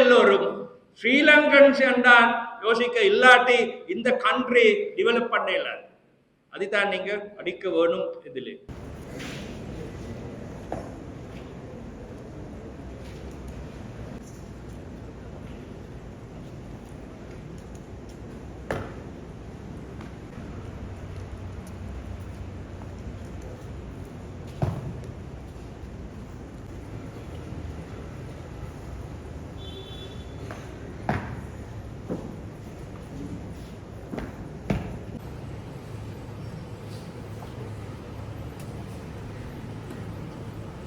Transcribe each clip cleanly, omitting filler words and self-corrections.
எல்லோரும் ஸ்ரீலங்கன்ஸ் என்றால் யோசிக்க இல்லாட்டி இந்த கண்ட்ரி டெவலப் பண்ண இல்லாது. அதுதான் நீங்க அடிக்க வேணும் இதில்.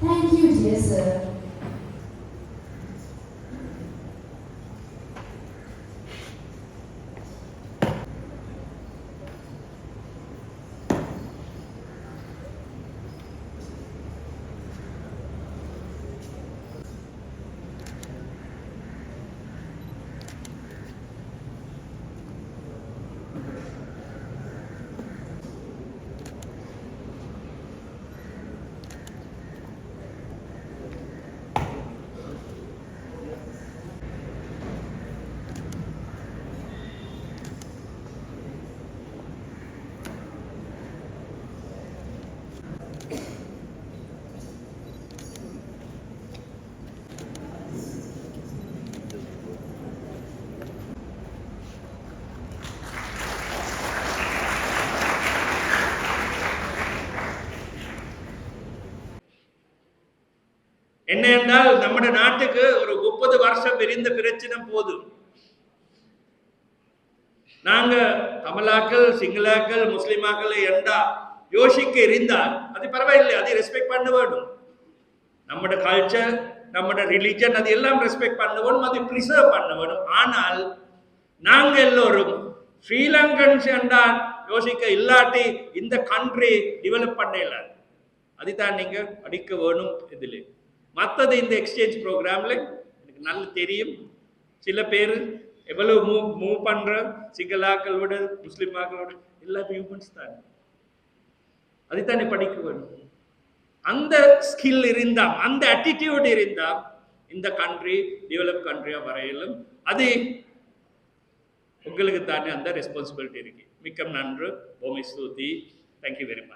Thank you, dear sir. என்ன என்றால் நம்ம நாட்டுக்கு ஒரு 30 வருஷம் இருந்த பிரச்சனை போதும். நாங்க தமிழாக்கள், சிங்களாக்கள், முஸ்லிமாக்கள் என்றா யோசிக்க இருந்தால் அது பரவாயில்லை, அதை ரெஸ்பெக்ட் பண்ண வேண்டும். நம்மட கல்ச்சர், நம்மட ரிலிஜன் அது எல்லாம் ரெஸ்பெக்ட் பண்ண வேணும், அதை பிரிசர்வ் பண்ண வேணும். ஆனால் நாங்க எல்லோரும் ஸ்ரீலங்கன்ஸ் என்றால் யோசிக்க இல்லாட்டி இந்த கண்ட்ரி டெவலப் பண்ண இல்லாது. அதுதான் நீங்க அடிக்க வேணும் இதில். மற்றது இந்த எக்ஸ்சேஞ்ச் ப்ரோக்ராம்ல எனக்கு நல்லா தெரியும். சில பேர் எவ்வளவு மூவ் பண்ற சிங்களாக்களோட முஸ்லிமாக்களோட எல்லா ஹியூமன்ஸ் தான். அதுதான் படிக்க வேணும். அந்த ஸ்கில் இருந்தா, அந்த ஆட்டிடியூட் இருந்தா இந்த கண்ட்ரி டெவலப் கண்ட்ரியா வரையிலும். அது உங்களுக்கு தானே அந்த ரெஸ்பான்சிபிலிட்டி இருக்கு. மிக்க நன்று. ஓமை ஸ்துதி. Thank you very much.